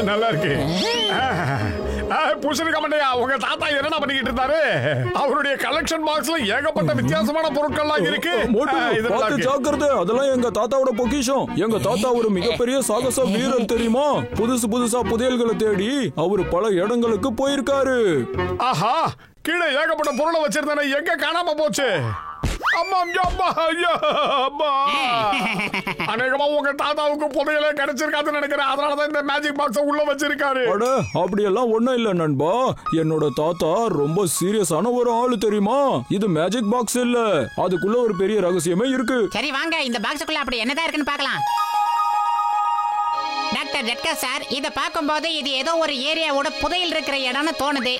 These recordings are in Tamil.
நல்லா இருக்கு. பூசணிக்கா மண்டையா, உங்க தாத்தா என்ன பண்ணிக்கிட்டு இருந்தாரு? அவருடைய கலெக்ஷன் பாக்ஸ்ல ஏகப்பட்ட வித்தியாசமான பொருட்கள்லாம் இருக்கு. ஜாக்கிரதை, அதெல்லாம் எங்க தாத்தாவோட பொக்கிஷம். எங்க தாத்தா ஒரு மிகப்பெரிய சாகச வீரர் தெரியுமா? புதுசா புதையல்களை தேடி அவரு பல இடங்களுக்கு போயிருக்காரு. ஆஹா, கீழே ஏகப்பட்ட பொருளை வச்சிருந்தானே, எங்க காணாம போச்சு? அநேகமா உங்க தாத்தாவுக்கு புதையலே கிடைச்சிருக்காதுன்னு நினைக்கிறேன். அதனாலதான் இந்த மேஜிக் பாக்ஸ உள்ள வச்சிருக்காரு. அப்படியெல்லாம் ஒண்ணும் இல்ல நண்பா. என்னோட தாத்தா ரொம்ப சீரியஸான ஒரு ஆளு தெரியுமா? இது மேஜிக் பாக்ஸ் இல்ல, அதுக்குள்ள ஒரு பெரிய ரகசியமே இருக்கு. சரி வாங்க, இந்த பாக்ஸுக்குள்ள அப்படி என்னதான் இருக்குன்னு பார்க்கலாம். டாக்டர் ஜட்கா சார், இத பாக்கும்போது இது ஏதோ ஒரு ஏரியாவோட புதையல் இருக்கிற இடம்னு தோணுது.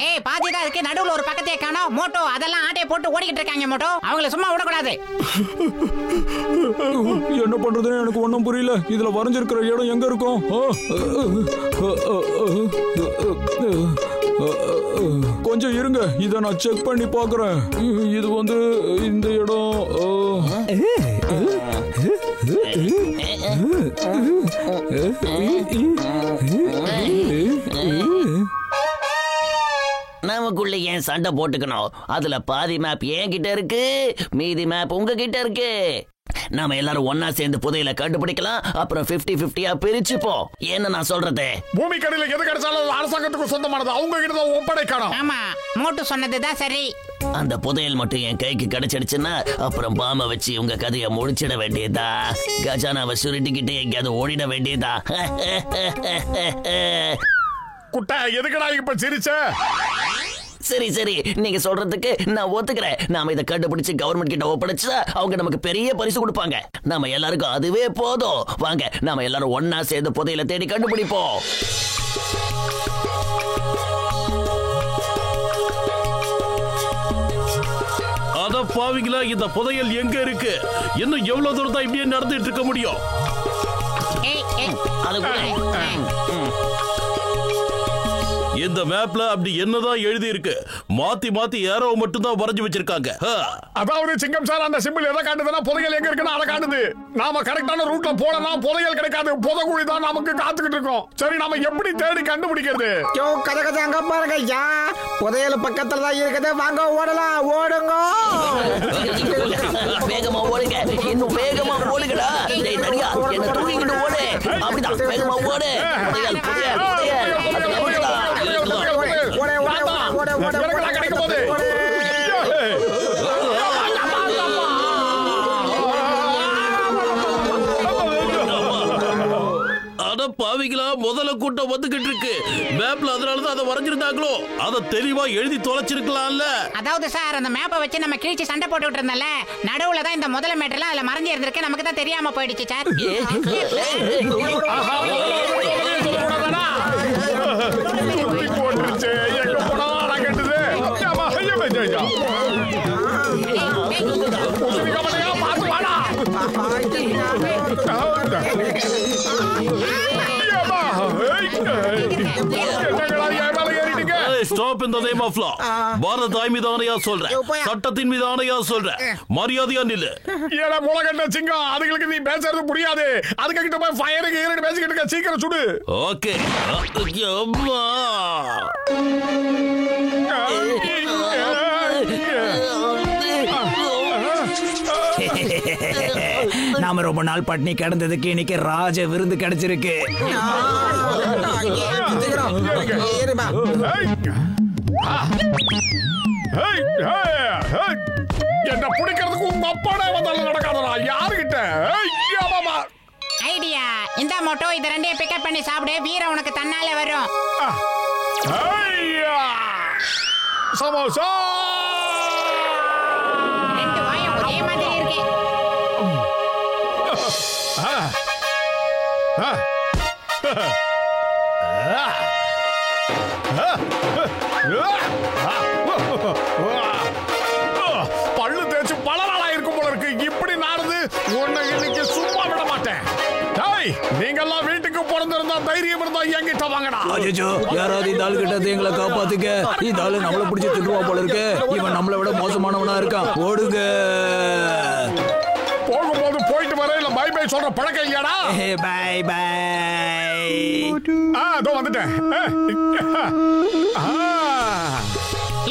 ஏய், பாதிதான் இருக்கு, நடுவுல ஒரு பக்கத்தையே காணோம். மோட்டோ அதெல்லாம் ஆட்டைய போட்டு ஓடிக்கிட்டு இருக்காங்க. மோட்டோ, அவங்கள சும்மா விடக்கூடாது. என்ன பண்றதுன்னு எனக்கு ஒண்ணும் புரியல. இதுல வரைஞ்சிருக்கிற இடம் எங்க இருக்கும்? கொஞ்சம் இருங்க, இத நான் செக் பண்ணி பாக்குறேன். இது வந்து இந்த இடம். நமக்குள்ள ஏன் சண்டை போட்டுக்கணும்? அதுல பாதி மேப் என்கிட்ட இருக்கு, மீதி மேப் உங்ககிட்ட இருக்கு. நாம எல்லாரும் ஒன்னா சேர்ந்து புதையல கண்டுபிடிக்கலாம். அப்புறம் 50-50 பிரிச்சுப்போம். என்ன நான் சொல்றது? பூமி கடையில எது கிடைச்சாலும் அரசாங்கத்துக்கு சொந்தமானது, அவங்க கிட்ட தான் ஒப்படைக்கணும். ஆமா, மோட்டு சொன்னதுதான் சரி. அந்த புதையல் மட்டும் என் கைக்கு கிடைச்சிடுச்சுன்னா அப்புறம் பாம வச்சு உங்க கதையை முடிச்சிட வேண்டியதா. கஜானாவை சுருட்டிக்கிட்டு எங்கேயாவது ஓடிட வேண்டியதா. குட்டை, எதுக்கடா இப்ப சிரிச்ச? சரி சரி, நீங்க சொல்றதுக்கு நான் ஒத்துக்கிறேன். நாம இதை கண்டுபிடிச்சு கவர்மெண்ட் கிட்ட ஒப்படைச்சா அவங்க நமக்கு பெரிய பரிசு கொடுப்பாங்க. நாம எல்லாருக்கும் அதுவே போதும். வாங்க, நாம எல்லாரும் ஒன்னா சேர்ந்து புதையலை தேடி கண்டுபிடிப்போம். அத பாவிங்களா, இந்த புதையல் எங்க இருக்கு? இன்னும் எவ்வளவு தூரம் தான் இப்படியே நடந்துட்டு இருக்க முடியும்? இந்த மேப்ல அப்படி என்னதான் எழுதி இருக்கு? மாத்தி மாத்தி ஏரோ மட்டும் தான் வரைஞ்சு வச்சிருக்காங்க. அதாவது சிங்கம் சார், அந்த சிம்பிள் எதை காட்டுதுன்னா புதையல் எங்க இருக்குன்னு அதை காட்டுது. நாம கரெக்டான ரூட்ல போனா புதையல் கிடைக்காது, புதைக்குழி தான் நமக்கு காத்துக்கிட்டு இருக்கோம். சரி, நாம எப்படி தேடி கண்டுபிடிக்கிறது? கதை அங்க பாருங்க ஐயா, புதையல் பக்கத்துல தான் இருக்குது. வாங்க ஓடலாம், ஓடுங்க. வேகமா ஓடுங்க, இன்னும் வேகமா ஓடுங்கடா. டேய் நரியா, என்ன தூக்கிட்டு ஓடு. அப்படிதான் வேகமா ஓடு. புதையல் புதையல் புதையல். பாவிகளா, முதல்ல கூட்டம் வந்துகிட்டு இருக்கு மேப்ல. அதனாலதான் அதை வரைஞ்சிருந்தாங்களோ? அதை தெளிவா எழுதி தொலைச்சிருக்கலாம்ல. அதாவது சார், அந்த மேப்பை வச்சு நம்ம கிழிச்சு சண்டை போட்டுட்டு இருந்தோம்ல, நடுவுல தான் இந்த முதல மேட்டர்ல அதுல மறைஞ்சு இருந்திருக்கு. நமக்கு தான் தெரியாம போயிடுச்சு sir. Stop in the name of law. பாரதாய் மீது ஆணையா சொல்றேன், சட்டத்தின் மீது ஆணையா சொல்றேன். மரியாதையா நில்லு. ஏடா முளகண்ட சிங்கம், அதுங்களுக்கு நீ பேசுறது புரியாது. அதுக்கு கிட்ட போய் ஃபயருக்கு ஏறிட்டு பேசிக்கிட்டு இருக்க, சீக்கிரம் சுடு. ஓகே. நாம ரொம்ப நாள் பட்னி கிடந்ததுக்கு இன்னைக்கு ராஜ விருந்து கிடைச்சிருக்கு. என்ன பிடிக்கிறதுக்கு உங்க அப்பாடே வந்தாலும் நடக்காதடா. யாருகிட்ட ஐடியா? இந்த மோட்டோ, இத ரெண்டையும் பிக்கப் பண்ணி சாப்பிடு. வீரம் உனக்கு தன்னாலே வரும். சமோசா ரெண்டு வாயும் ஒரே மாதிரி இருக்கு. பல்லு தேய்ச்சு பல நாளா இருக்கும் போல இருக்கு. இப்படி நாடுது உன்னை இன்னைக்கு சும்மா விட மாட்டேன். நீங்க எல்லாம் வீட்டுக்கு பிறந்திருந்தா தைரியம் இருந்தா என்கிட்ட வாங்கடா. அச்சோ, யாராவது இந்த ஆளு கிட்ட எங்களை காப்பாத்துக்க. இந்த ஆளு நம்மள பிடிச்சி திட்டுவா போல இருக்கு. இவன் நம்மளை விட மோசமானவனா இருக்கான். ஓடுங்க. போகும்போது போயிட்டு வர இல்ல பை பை சொல்ற பழக்கம் இல்லையாடா? Bye bye. அதோ வந்துட்டேன்.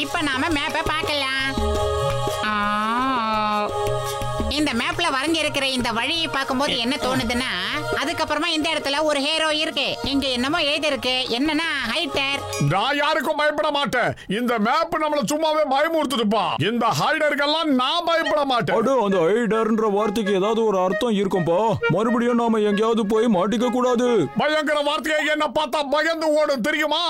இப்ப நாம மேப்பை பார்க்கலாம். இந்த மேப்ல வரைஞ்சி இருக்கிற இந்த வழியை பார்க்கும்போது என்ன தோணுதுன்னா, அதுக்கப்புறமா இந்த இடத்துல ஒரு ஹீரோ இருக்கு. இங்க என்னமோ எழுதி இருக்கு. என்னன்னா ஹைடர். நான் யாருக்கும் பயப்பட மாட்டேன். இந்த மேப் நம்மள சும்மாவே பயமுறுத்துதுப்பா. இந்த ஹைடருக்கெல்லாம் நான் பயப்பட மாட்டேன். அட, அந்த ஹைடர்ன்ற வார்த்தைக்கு ஏதாவது ஒரு அர்த்தம் இருக்கும்பா. மறுபடியும் நாம எங்கேயாவது போய் மாட்டிக்க கூடாது. பயங்கர வார்த்தையை என்ன பார்த்தா பயந்து ஓடும் தெரியுமா?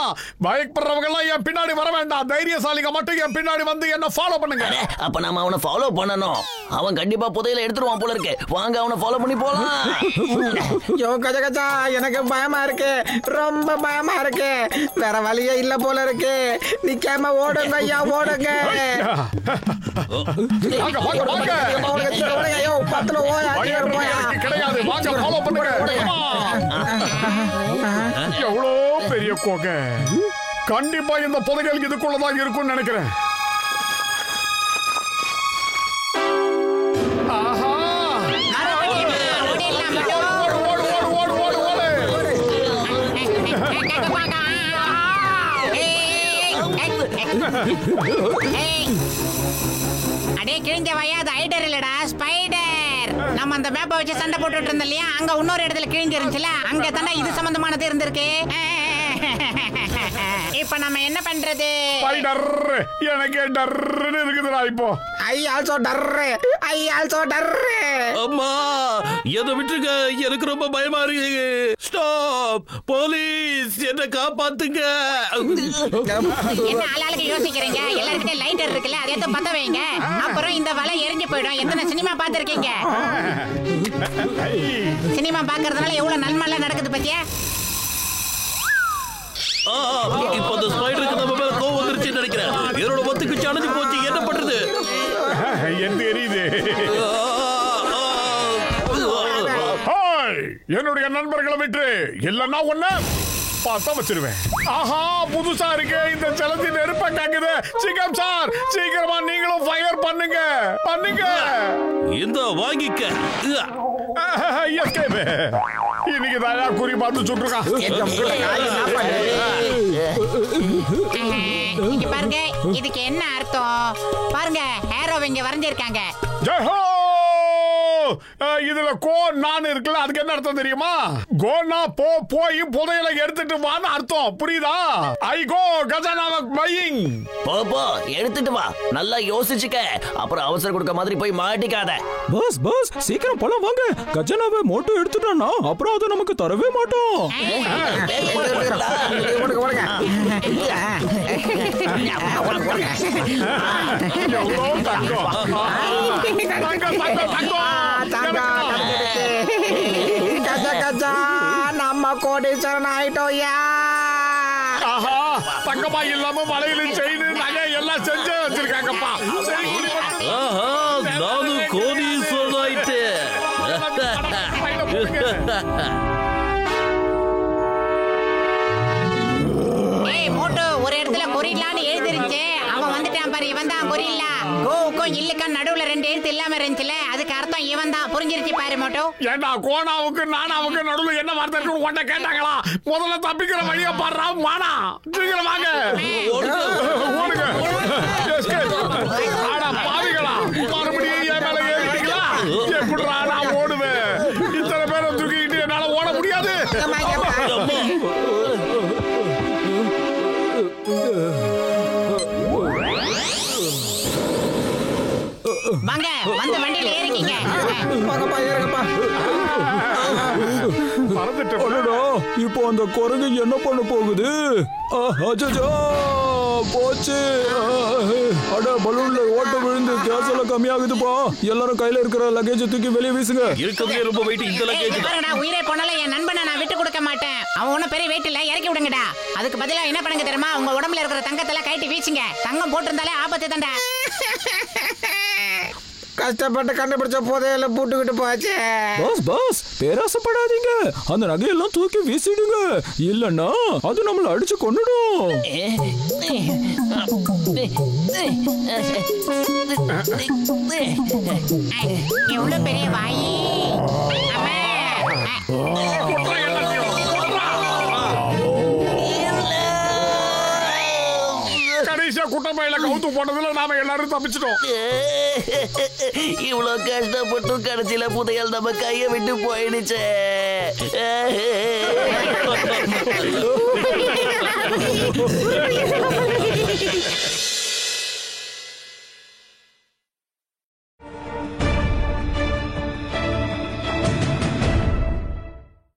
பயப்படுறவங்க எல்லாம் என் பின்னாடி வர வேண்டாம். தைரியசாலிங்க மட்டும் என் பின்னாடி வந்து என்ன ஃபாலோ பண்ணுங்க. அப்ப நாம அவனை ஃபாலோ பண்ணணும். அவன் கண்டிப்பா புதையல எடுத்துருவான் போல இருக்கு. வாங்க அவனை ஃபாலோ பண்ணி போலாம். யோ கஜா கஜா, எனக்கு பயமா இருக்கு. ரொம்ப பயமா இருக்கு. வேற வழியே இல்ல போல இருக்கு. நிக்காம ஓடுங்க ஐயா, ஓடுங்க. வாங்க வாங்க வாங்க. ஐயோ, பத்துல ஓயா கிடையாது. வாங்க ஃபாலோ பண்ணுங்க. எவ்வளோ பெரிய கோகை. கண்டிப்பா இந்த புதையல் இதுக்குள்ளதான் இருக்கும்னு நினைக்கிறேன். அடே கிழிஞ்ச வயா, அது ஹைடர் இல்லடா, ஸ்பைடர். நம்ம அந்த மேப்பை வச்சு சண்டை போட்டுட்டு இருந்தோம் இல்லையா, அங்க இன்னொரு இடத்துல கிழிஞ்சிருந்துச்சுல, அங்க தானே இது சம்பந்தமானது இருந்திருக்கு. இப்ப நம்ம என்ன பண்றது? ஸ்பைடர் எனக்கு டர்ன்னு இருக்குதுடா இப்போ. I also turn. I also turn. அம்மா, எதை விட்டுருங்க. எனக்கு ரொம்ப பயமா இருக்கு. ஸ்டாப், போலீஸ், என்ன காப்பாத்துங்க. என்ன ஆளாளுக்கு யோசிக்கிறீங்க? எல்லாருக்கிட்ட லைட்டர் இருக்குல்ல, அதை எடுத்து பத்த வைங்க. அப்புறம் இந்த வலை எரிஞ்சு போயிடும். எத்தனை சினிமா பாத்திருக்கீங்க? சினிமா பாக்குறதுனால எவ்வளவு நன்மை நடக்குது பத்தியா? இப்ப அந்த ஸ்பைடருக்கு நம்ம மேல கோவம் வந்துருச்சுன்னு நினைக்கிறேன். என்னோட ஒத்துக்கு சடைஞ்சு போச்சு. என்ன பண்றது? என்ன தெரியுது? என்னுடைய நண்பர்களை விட்டு இல்லன்னா ஒண்ணு பார்த்தா வச்சிருவேன். ஆஹா, புதுசா இருக்கு. இந்த ஜலத்தி நெருப்ப காக்குது. சிங்கம் சார், சீக்கிரமா நீங்களும் ஃபயர் பண்ணுங்க. பண்ணுங்க. இந்த வாங்கிக்க. இன்னைக்கு தாயா குறி பார்த்து சுட்டுருக்கான். இங்க பாருங்க, இதுக்கு என்ன அர்த்தம் பாருங்க. ஹேரோ இங்க வரைஞ்சிருக்காங்க. ஜெயஹோ! இதுல கோ நான் இருக்குல்ல, அதுக்கு என்ன அர்த்தம் தெரியுமா? கோனா போய் புதையலை எடுத்துட்டு வான்னு அர்த்தம். புரியுதா? ஐ கோ கஜானாவை பையிங். போ எடுத்துட்டு வா. நல்லா யோசிச்சுக்க. அப்புறம் அவசரம் கொடுக்க மாதிரி போய் மாட்டிக்காத. பஸ் பஸ், சீக்கிரம் போலாம் வாங்க. கஜானாவை மோட்டோ எடுத்துட்டானா அப்புறம் அதை நமக்கு தரவே மாட்டோம். நம்ம கோடீஸ்வரன் ஆயிட்டோயா. தங்கமா இல்லாம மலையில செயின் நகை எல்லாம் செஞ்சு வச்சிருக்காங்கப்பா. நானும் கோடீஸ்வரன் ஆயிட்டேன். ஒரு இடத்துல கொரில்லான்னு எழுதிருச்சு. அவன் வந்துட்டான் பாரு. இவன் தான் கொரில்லா. கோவுக்கும் இல்லுக்கும் நடுவுல ரெண்டு எழுத்து இல்லாம இருந்துச்சுல, அதுக்கு அர்த்தம் இவன் தான். புரிஞ்சிருச்சு பாரு மோட்டோ. ஏண்டா கோனாவுக்கு நானாவுக்கு நடுவுல என்ன வார்த்தை இருக்கு உன்ன கேட்டாங்களா? முதல்ல தப்பிக்கிற வழியா பாடுறா. மானா, சீக்கிரம் வாங்க. ஓடுங்க. ஆடா பாவிகளா, மறுபடியும் என் மேல ஏறிட்டீங்களா? எப்படிடா நான் ஓடுவேன்? இத்தனை பேரை தூக்கிக்கிட்டு என்னால ஓட முடியாது. வாங்க, வந்து வண்டியில ஏறிக்கீங்க. இப்போ அந்த குரங்கு என்ன பண்ண போகுது? அச்சச்சோ! போச்சு. அட பலூன்ல ஓட்ட விழுந்து கேஸ் எல்லாம் கம்மியாகுதுப்பா. எல்லாரும் கையில இருக்கிற லக்கேஜ் தூக்கி வெளியே வீசுங்க. இருக்கிறதுலே ரொம்ப வெயிட் இந்த லக்கேஜ் தான். உயிரே போனாலும் என் நண்பனை நான் விட்டு கொடுக்க மாட்டேன். அவன் ஒன்னும் பெரிய வெயிட் இல்ல, இறக்கி விடுங்கடா. அதுக்கு பதிலா என்ன பண்ணுங்க தெரியுமா? உங்க உடம்புல இருக்கிற தங்கத்தெல்லாம் கைட்டி வீசுங்க. தங்கம் போட்டிருந்தாலே ஆபத்து தான்டா. கஷ்டப்பட்டு கண்டுபிடிச்ச புதையல பூட்டுக்கிட்டு போச்சு. பாஸ் பேராசப்படாதீங்க. அந்த நகையெல்லாம் தூக்கி வீசிடுங்க. இல்லன்னா அது நம்மள அடிச்சு கொன்னுடும். எவ்வளவு பெரிய வாயி. கடைசியா குட்டப்பையில கவுத்து போனதுல நாம எல்லாரும் தப்பிச்சிட்டோம். இவ்வளவு கஷ்டப்பட்டு கடைசியில புதையல் நம்ம கையை விட்டு போயிடுச்சு. Ha ha ha ha!